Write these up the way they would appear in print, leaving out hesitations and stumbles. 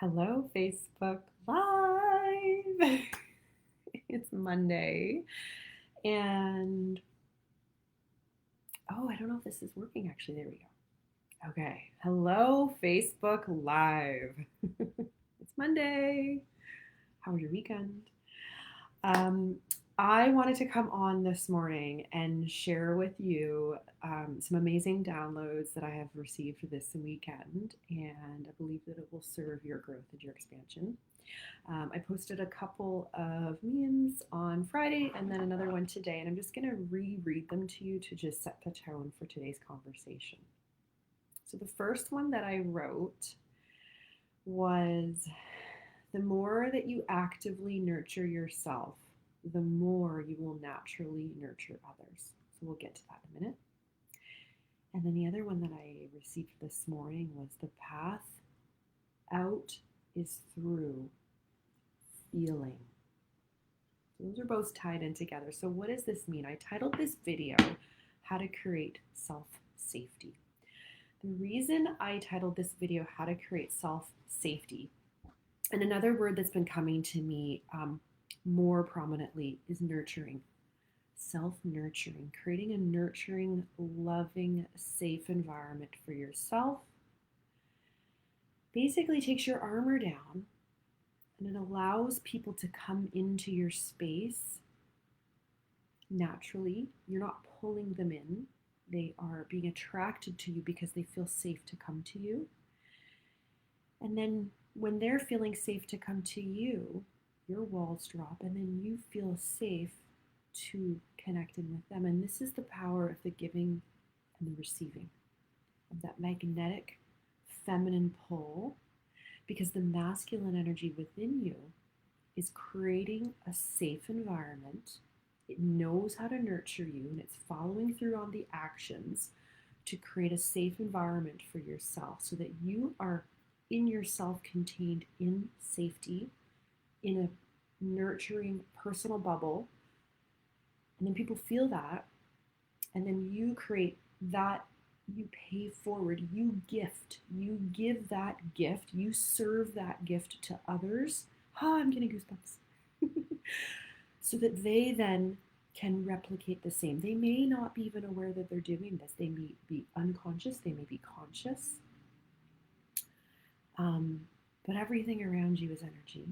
Hello, Facebook Live. It's Monday. And I don't know if this is working actually. There we go. Okay. Hello, Facebook Live. It's Monday. How was your weekend? Um, I wanted to come on this morning and share with you some amazing downloads that I have received this weekend, and I believe that it will serve your growth and your expansion. I posted a couple of memes on Friday and then another one today, and I'm just going to reread them to you to just set the tone for today's conversation. So, the first one that I wrote was the more that you actively nurture yourself, the more you will naturally nurture others. So, we'll get to that in a minute. And then the other one that I received this morning was the path out is through feeling. So those are both tied in together. So what does this mean? I titled this video, How to Create Self-Safety. The reason I titled this video, How to Create Self-Safety, and another word that's been coming to me more prominently is nurturing. Self-nurturing, creating a nurturing, loving, safe environment for yourself basically takes your armor down and it allows people to come into your space naturally. You're not pulling them in. They are being attracted to you because they feel safe to come to you. And then when they're feeling safe to come to you, your walls drop and then you feel safe to connect in with them. And this is the power of the giving and the receiving, of that magnetic feminine pull, because the masculine energy within you is creating a safe environment. It knows how to nurture you and it's following through on the actions to create a safe environment for yourself so that you are in yourself contained in safety, in a nurturing personal bubble. And then people feel that, and then you create that. You pay forward, you gift, you give that gift, you serve that gift to others. I'm getting goosebumps. So that they then can replicate the same. They may not be even aware that they're doing this. They may be unconscious, they may be conscious. But everything around you is energy.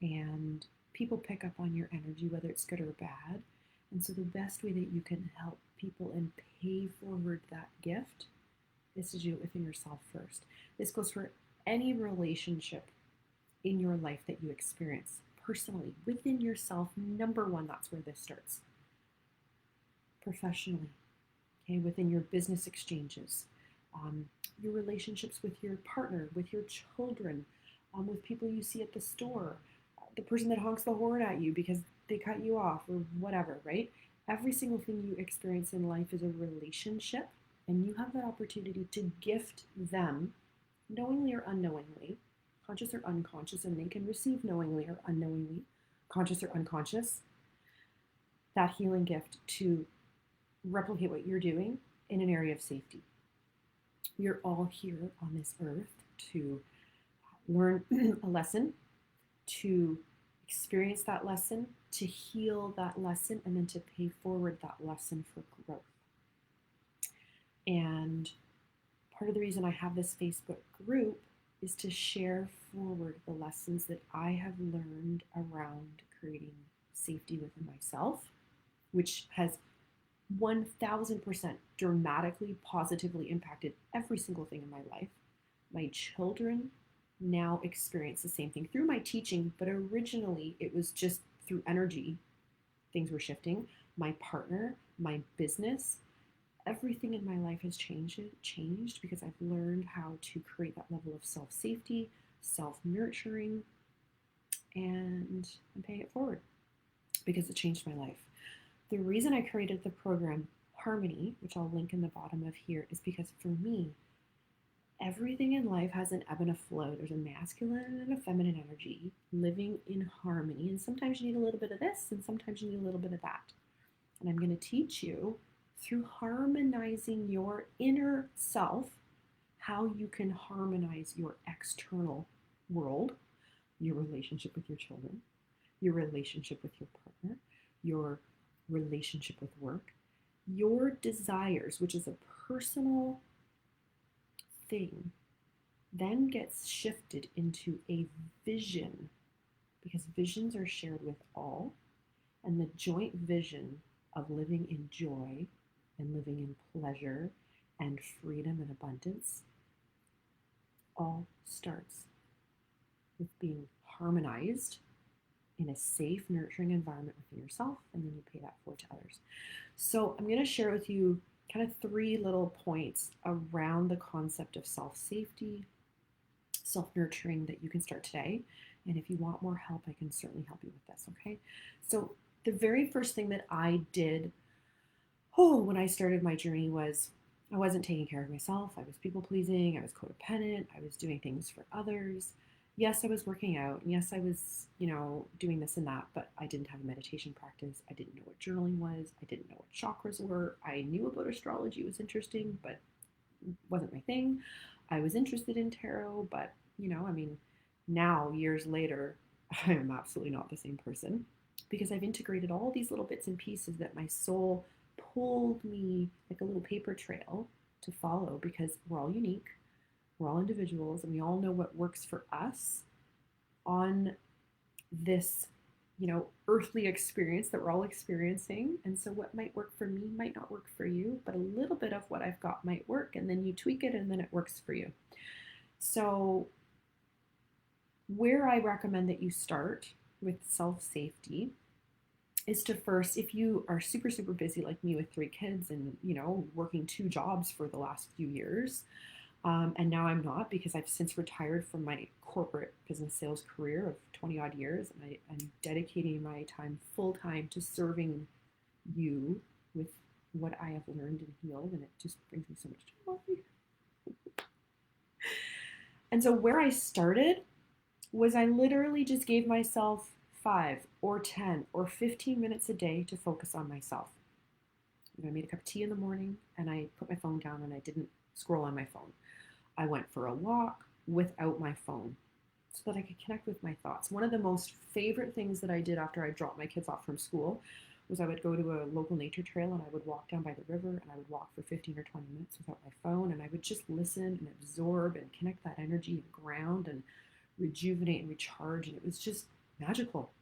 And people pick up on your energy, whether it's good or bad. And so the best way that you can help people and pay forward that gift is to do it within yourself first. This goes for any relationship in your life that you experience personally, within yourself. Number one, that's where this starts. Professionally, okay, within your business exchanges, your relationships with your partner, with your children, with people you see at the store, the person that honks the horn at you because they cut you off or whatever, right? Every single thing you experience in life is a relationship, and you have that opportunity to gift them, knowingly or unknowingly, conscious or unconscious, and they can receive knowingly or unknowingly, conscious or unconscious, that healing gift to replicate what you're doing in an area of safety. We are all here on this earth to learn a lesson, to experience that lesson, to heal that lesson, and then to pay forward that lesson for growth. And part of the reason I have this Facebook group is to share forward the lessons that I have learned around creating safety within myself, which has 1000% dramatically positively impacted every single thing in my life. My children now experience the same thing through my teaching, but originally it was just through energy. Things were shifting. My partner, my business, everything in my life has changed because I've learned how to create that level of self-safety, self-nurturing, and I'm paying it forward because it changed my life. The reason I created the program Harmony, which I'll link in the bottom of here, is because for me, everything in life has an ebb and a flow. There's a masculine and a feminine energy living in harmony. And sometimes you need a little bit of this, and sometimes you need a little bit of that. And I'm going to teach you through harmonizing your inner self how you can harmonize your external world, your relationship with your children, your relationship with your partner, your relationship with work, your desires, which is a personal thing, then gets shifted into a vision, because visions are shared with all, and the joint vision of living in joy and living in pleasure and freedom and abundance all starts with being harmonized in a safe, nurturing environment within yourself, and then you pay that forward to others. So I'm going to share with you kind of 3 little points around the concept of self-safety, self-nurturing that you can start today. And if you want more help, I can certainly help you with this, okay? So the very first thing that I did when I started my journey was I wasn't taking care of myself. I was people pleasing. I was codependent. I was doing things for others. Yes, I was working out. Yes, I was, doing this and that, but I didn't have a meditation practice. I didn't know what journaling was. I didn't know what chakras were. I knew about astrology. It was interesting, but it wasn't my thing. I was interested in tarot, but, now, years later, I am absolutely not the same person because I've integrated all these little bits and pieces that my soul pulled me like a little paper trail to follow, because we're all unique, we're all individuals, and we all know what works for us on this, earthly experience that we're all experiencing. And so what might work for me might not work for you, but a little bit of what I've got might work, and then you tweak it and then it works for you. So where I recommend that you start with self-safety is to first, if you are super, super busy like me with 3 kids and, working 2 jobs for the last few years, and now I'm not, because I've since retired from my corporate business sales career of 20 odd years, and I'm dedicating my time full time to serving you with what I have learned and healed, and it just brings me so much joy. And so where I started was I literally just gave myself 5 or 10 or 15 minutes a day to focus on myself. I made a cup of tea in the morning and I put my phone down and I didn't scroll on my phone. I went for a walk without my phone so that I could connect with my thoughts. One of the most favorite things that I did after I dropped my kids off from school was I would go to a local nature trail and I would walk down by the river and I would walk for 15 or 20 minutes without my phone, and I would just listen and absorb and connect that energy and ground and rejuvenate and recharge, and it was just magical,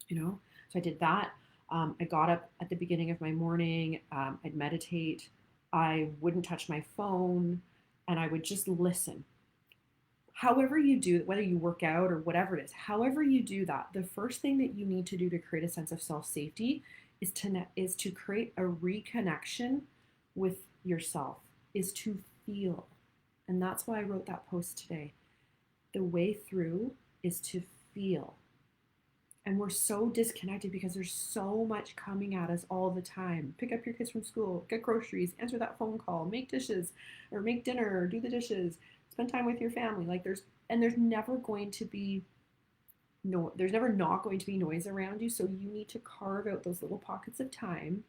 So I did that. I got up at the beginning of my morning. I'd meditate. I wouldn't touch my phone, and I would just listen. However you do, whether you work out or whatever it is, however you do that, the first thing that you need to do to create a sense of self-safety is to create a reconnection with yourself, is to feel. And that's why I wrote that post today. The way through is to feel. And we're so disconnected because there's so much coming at us all the time. Pick up your kids from school, get groceries, answer that phone call, make dishes, or make dinner, or do the dishes, spend time with your family. There's never going to be there's never not going to be noise around you. So you need to carve out those little pockets of time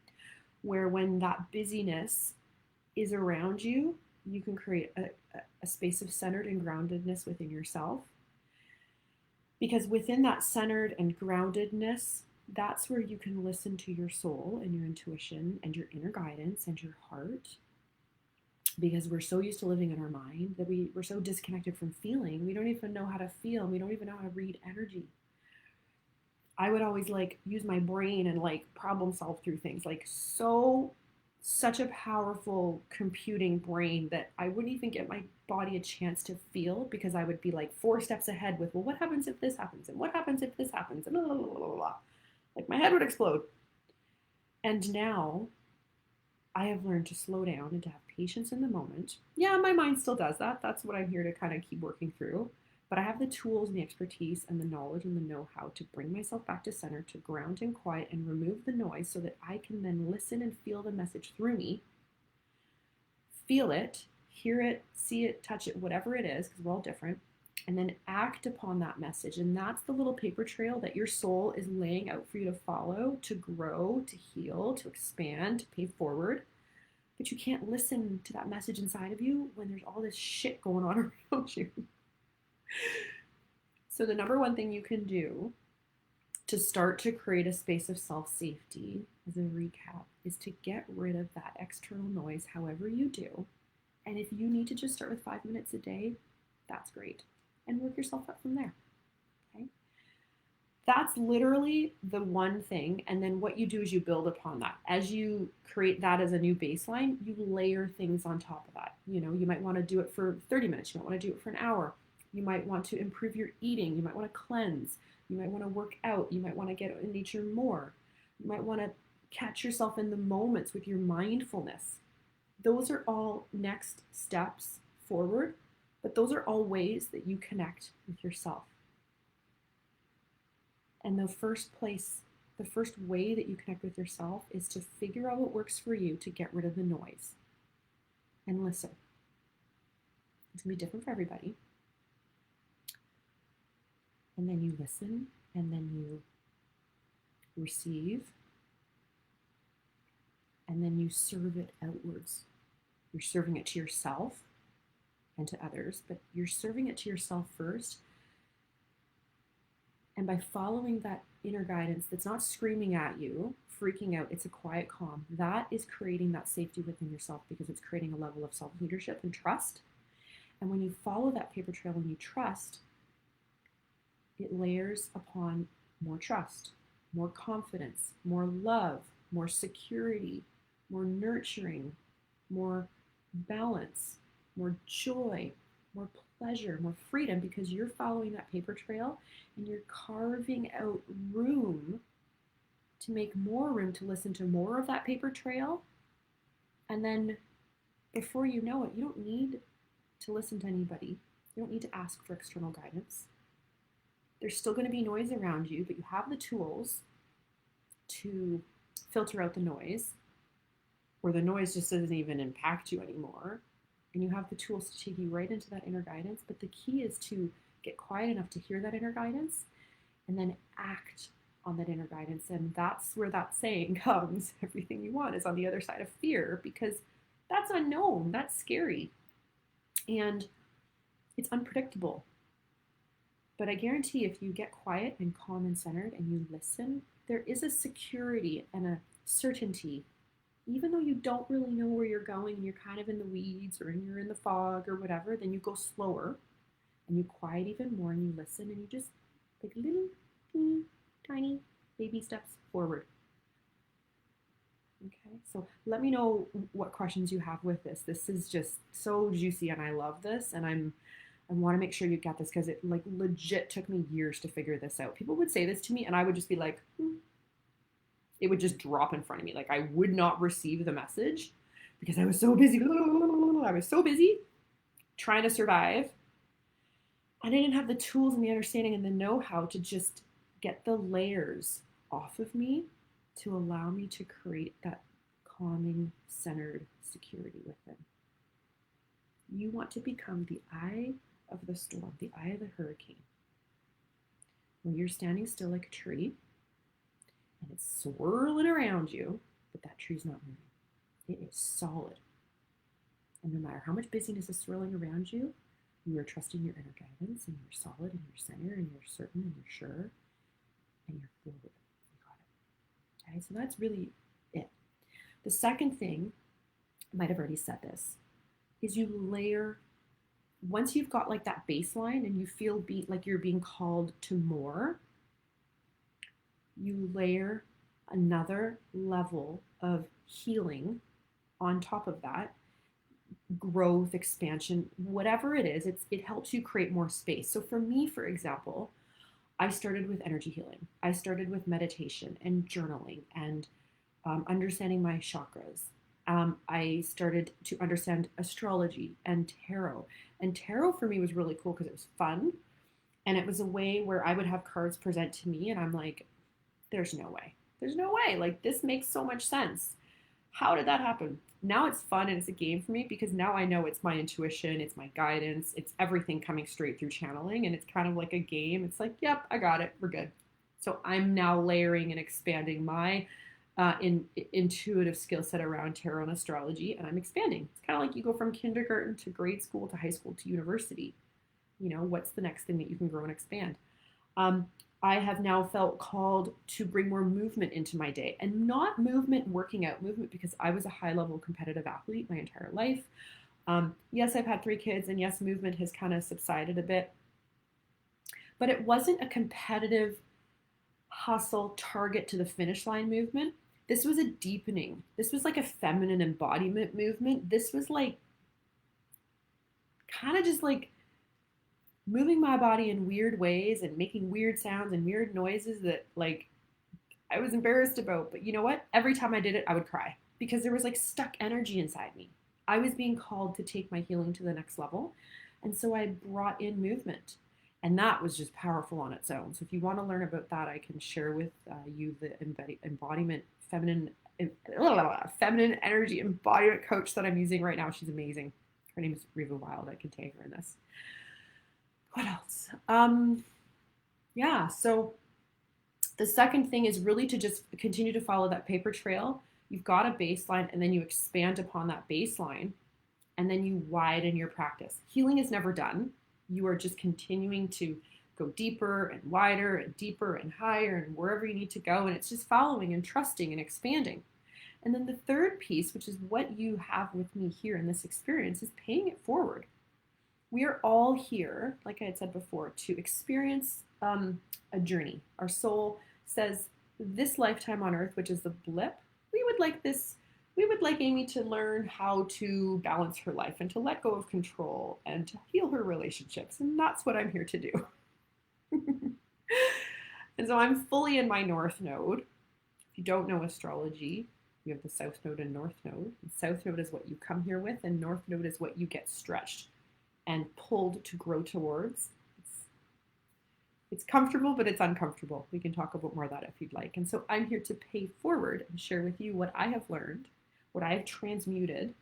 where, when that busyness is around you, you can create a space of centered and groundedness within yourself. Because within that centered and groundedness, that's where you can listen to your soul and your intuition and your inner guidance and your heart. Because we're so used to living in our mind that we're so disconnected from feeling. We don't even know how to feel. We don't even know how to read energy. I would always use my brain and problem solve through things. Such a powerful computing brain that I wouldn't even get my body a chance to feel, because I would be 4 steps ahead with, well, what happens if this happens? And what happens if this happens? And blah, blah, blah, blah, blah. My head would explode. And now I have learned to slow down and to have patience in the moment. Yeah, my mind still does that. That's what I'm here to kind of keep working through. But I have the tools and the expertise and the knowledge and the know-how to bring myself back to center, to ground and quiet and remove the noise, so that I can then listen and feel the message through me. Feel it, hear it, see it, touch it, whatever it is, because we're all different, and then act upon that message. And that's the little paper trail that your soul is laying out for you to follow, to grow, to heal, to expand, to pay forward. But you can't listen to that message inside of you when there's all this shit going on around you. So the number one thing you can do to start to create a space of self-safety, as a recap, is to get rid of that external noise however you do. And if you need to just start with 5 minutes a day, that's great. And work yourself up from there. Okay? That's literally the one thing. And then what you do is you build upon that. As you create that as a new baseline, you layer things on top of that. You know, you might want to do it for 30 minutes. You might want to do it for an hour. You might want to improve your eating. You might want to cleanse. You might want to work out. You might want to get out in nature more. You might want to catch yourself in the moments with your mindfulness. Those are all next steps forward, but those are all ways that you connect with yourself. And the first way that you connect with yourself is to figure out what works for you to get rid of the noise and listen. It's going to be different for everybody. And then you listen, and then you receive, and then you serve it outwards. You're serving it to yourself and to others, but you're serving it to yourself first. And by following that inner guidance that's not screaming at you, freaking out, it's a quiet calm, that is creating that safety within yourself, because it's creating a level of self-leadership and trust. And when you follow that paper trail and you trust, it layers upon more trust, more confidence, more love, more security, more nurturing, more balance, more joy, more pleasure, more freedom, because you're following that paper trail and you're carving out room to make more room to listen to more of that paper trail. And then before you know it, you don't need to listen to anybody. You don't need to ask for external guidance. There's still going to be noise around you, but you have the tools to filter out the noise, or the noise just doesn't even impact you anymore. And you have the tools to take you right into that inner guidance. But the key is to get quiet enough to hear that inner guidance and then act on that inner guidance. And that's where that saying comes, everything you want is on the other side of fear, because that's unknown, that's scary, and it's unpredictable. But I guarantee if you get quiet and calm and centered and you listen, there is a security and a certainty. Even though you don't really know where you're going and you're kind of in the weeds or you're in the fog or whatever, then you go slower and you quiet even more and you listen and you just take little teeny, tiny baby steps forward. Okay, so let me know what questions you have with this. This is just so juicy and I love this, and I want to make sure you get this, because it like legit took me years to figure this out. People would say this to me and I would just be like, It would just drop in front of me. Like I would not receive the message because I was so busy. I was so busy trying to survive. And I didn't have the tools and the understanding and the know-how to just get the layers off of me to allow me to create that calming, centered security within. You want to become the eye of the storm, the eye of the hurricane. When you're standing still like a tree and it's swirling around you, but that tree's not moving. It is solid. And no matter how much busyness is swirling around you, you are trusting your inner guidance, and you're solid, and you're centered, and you're certain, and you're sure, and you're forward. You got it. Okay, so that's really it. The second thing, I might have already said this, is you layer. Once you've got like that baseline and you feel like you're being called to more, you layer another level of healing on top of that, growth, expansion, whatever it is. It helps you create more space. So for me, for example, I started with energy healing. I started with meditation and journaling and understanding my chakras. I started to understand astrology and tarot. And tarot for me was really cool because it was fun. And it was a way where I would have cards present to me and I'm like, there's no way. There's no way. Like, this makes so much sense. How did that happen? Now it's fun and it's a game for me because now I know it's my intuition, it's my guidance, it's everything coming straight through channeling, and it's kind of like a game. It's like, yep, I got it. We're good. So I'm now layering and expanding my intuitive skill set around tarot and astrology, and I'm expanding. It's kind of like you go from kindergarten to grade school to high school to university. You know, what's the next thing that you can grow and expand? I have now felt called to bring more movement into my day, and not movement working out, movement because I was a high level competitive athlete my entire life. Yes, I've had 3 kids, and yes, movement has kind of subsided a bit, but it wasn't a competitive hustle target to the finish line movement. This was a deepening. This was like a feminine embodiment movement. This was like kind of just like moving my body in weird ways and making weird sounds and weird noises that like I was embarrassed about. But you know what? Every time I did it, I would cry because there was like stuck energy inside me. I was being called to take my healing to the next level. And so I brought in movement. And that was just powerful on its own. So if you want to learn about that, I can share with you the embodiment feminine energy embodiment coach that I'm using right now. She's amazing. Her name is Riva Wild. I can tag her in this. What else? Yeah, so the second thing is really to just continue to follow that paper trail. You've got a baseline, and then you expand upon that baseline, and then you widen your practice. Healing is never done. You are just continuing to go deeper and wider and deeper and higher and wherever you need to go. And it's just following and trusting and expanding. And then the third piece, which is what you have with me here in this experience, is paying it forward. We are all here, like I had said before, to experience a journey. Our soul says this lifetime on earth, which is the blip, we would like Amy to learn how to balance her life and to let go of control and to heal her relationships. And that's what I'm here to do. And so I'm fully in my North Node. If you don't know astrology, you have the South Node and North Node. And South Node is what you come here with, and North Node is what you get stretched and pulled to grow towards. It's comfortable, but it's uncomfortable. We can talk about more of that if you'd like. And so I'm here to pay forward and share with you what I have learned, what I have transmuted,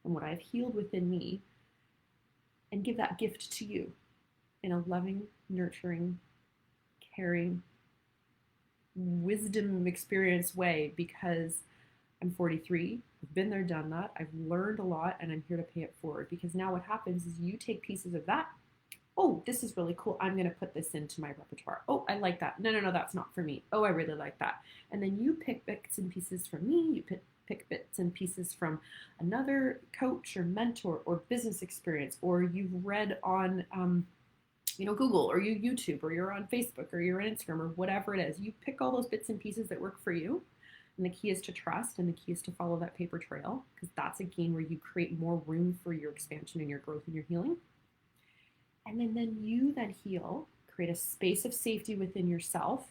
and what I have healed within me, and give that gift to you in a loving, nurturing, caring, wisdom experience way, because I'm 43. I've been there, done that. I've learned a lot, and I'm here to pay it forward, because now what happens is you take pieces of that. Oh, this is really cool. I'm going to put this into my repertoire. Oh, I like that. No, that's not for me. Oh, I really like that. And then you pick bits and pieces from me. You pick bits and pieces from another coach or mentor or business experience, or you've read on, Google, or you YouTube, or you're on Facebook, or you're on Instagram, or whatever it is. You pick all those bits and pieces that work for you. And the key is to trust, and the key is to follow that paper trail, because that's again where you create more room for your expansion and your growth and your healing. And then you then heal, create a space of safety within yourself,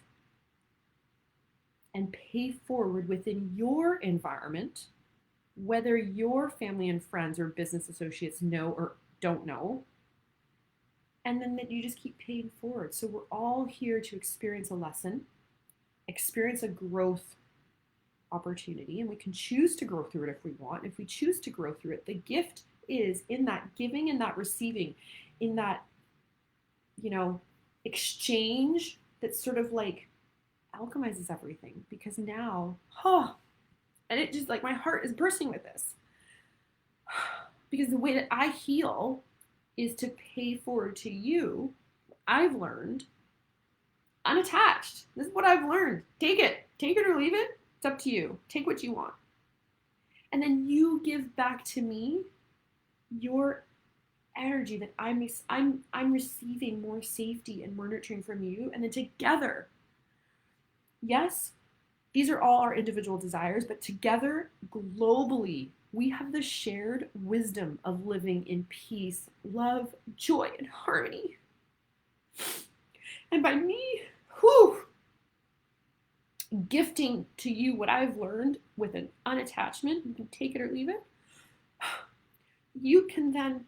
and pay forward within your environment, whether your family and friends or business associates know or don't know. And then that you just keep paying forward. So we're all here to experience a lesson, experience a growth opportunity, and we can choose to grow through it if we want. If we choose to grow through it, the gift is in that giving and that receiving, in that, exchange that sort of like alchemizes everything. Because now, and it just like my heart is bursting with this. Because the way that I heal is to pay forward to you. I've learned unattached. This is what I've learned. Take it or leave it. It's up to you. Take what you want. And then you give back to me your energy that I'm receiving more safety and more nurturing from you. And then together, yes, these are all our individual desires, but together, globally, we have the shared wisdom of living in peace, love, joy, and harmony. And by me, gifting to you what I've learned with an unattachment, you can take it or leave it, you can then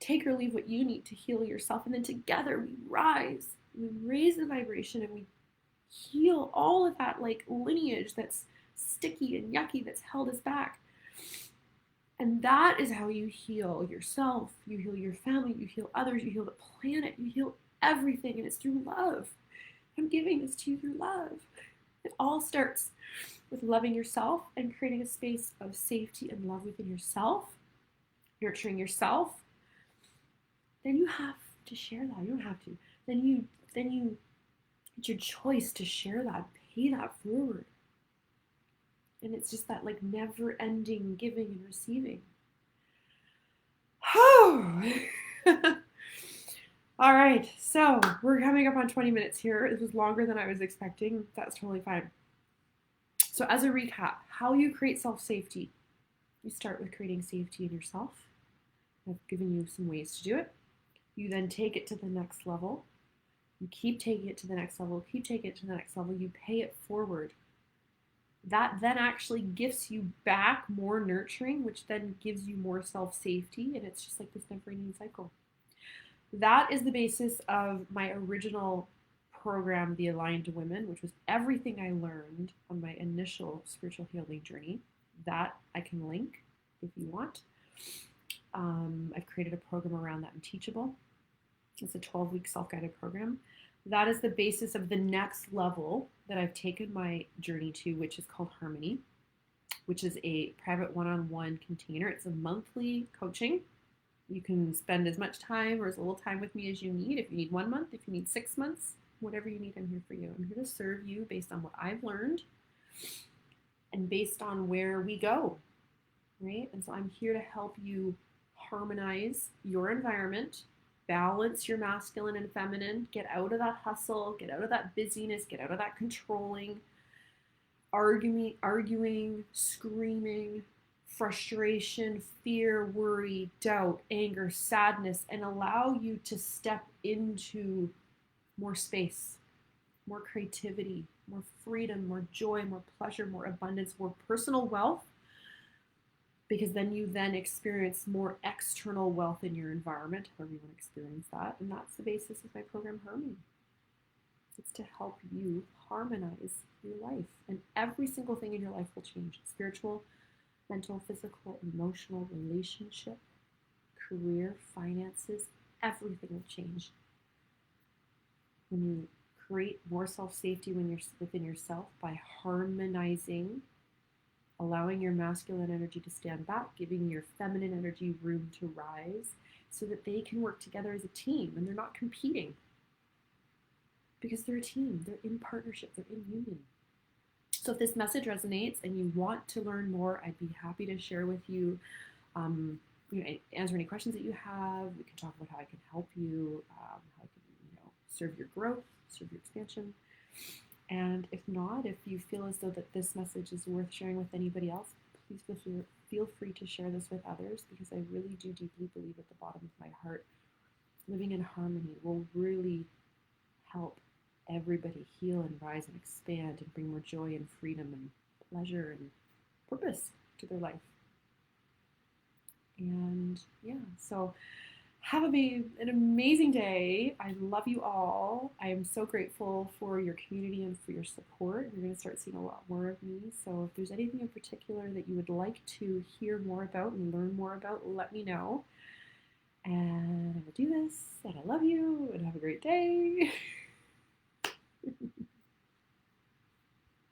take or leave what you need to heal yourself. And then together we raise the vibration, and we heal all of that like lineage that's sticky and yucky that's held us back. And that is how you heal yourself, you heal your family, you heal others, you heal the planet, you heal everything. And it's through love. I'm giving this to you through love. It all starts with loving yourself and creating a space of safety and love within yourself, nurturing yourself. Then you have to share that. You don't have to. Then you it's your choice to share that, pay that forward. And it's just that like never ending giving and receiving. All right, so we're coming up on 20 minutes here. This was longer than I was expecting. That's totally fine. So as a recap, how you create self-safety. You start with creating safety in yourself. I've given you some ways to do it. You then take it to the next level. You keep taking it to the next level, keep taking it to the next level. You pay it forward. That then actually gifts you back more nurturing, which then gives you more self-safety. And it's just like this never-ending cycle. That is the basis of my original program, The Aligned Women, which was everything I learned on my initial spiritual healing journey. That I can link if you want. I've created a program around that in Teachable. It's a 12-week self-guided program. That is the basis of the next level that I've taken my journey to, which is called Harmony, which is a private one-on-one container. It's a monthly coaching. You can spend as much time or as little time with me as you need. If you need 1 month, if you need 6 months, whatever you need, I'm here for you. I'm here to serve you based on what I've learned and based on where we go, right? And so I'm here to help you harmonize your environment, balance your masculine and feminine, get out of that hustle, get out of that busyness, get out of that controlling, arguing, screaming, frustration, fear, worry, doubt, anger, sadness, and allow you to step into more space, more creativity, more freedom, more joy, more pleasure, more abundance, more personal wealth, because then you then experience more external wealth in your environment, however you want to experience that. And that's the basis of my program, Harmony. It's to help you harmonize your life. And every single thing in your life will change. Spiritual, mental, physical, emotional, relationship, career, finances, everything will change. When you create more self-safety when you're within yourself by harmonizing, allowing your masculine energy to stand back, giving your feminine energy room to rise so that they can work together as a team and they're not competing. Because they're a team, they're in partnership, they're in union. So if this message resonates and you want to learn more, I'd be happy to share with you, answer any questions that you have. We can talk about how I can help you, how I can, serve your growth, serve your expansion. And if not, if you feel as though that this message is worth sharing with anybody else, please feel free to share this with others, because I really do deeply believe at the bottom of my heart, living in harmony will really help everybody heal and rise and expand and bring more joy and freedom and pleasure and purpose to their life. And yeah, so have an amazing day. I love you all. I am so grateful for your community and for your support. You're going to start seeing a lot more of me. So if there's anything in particular that you would like to hear more about and learn more about, let me know. And I will do this. And I love you. And have a great day.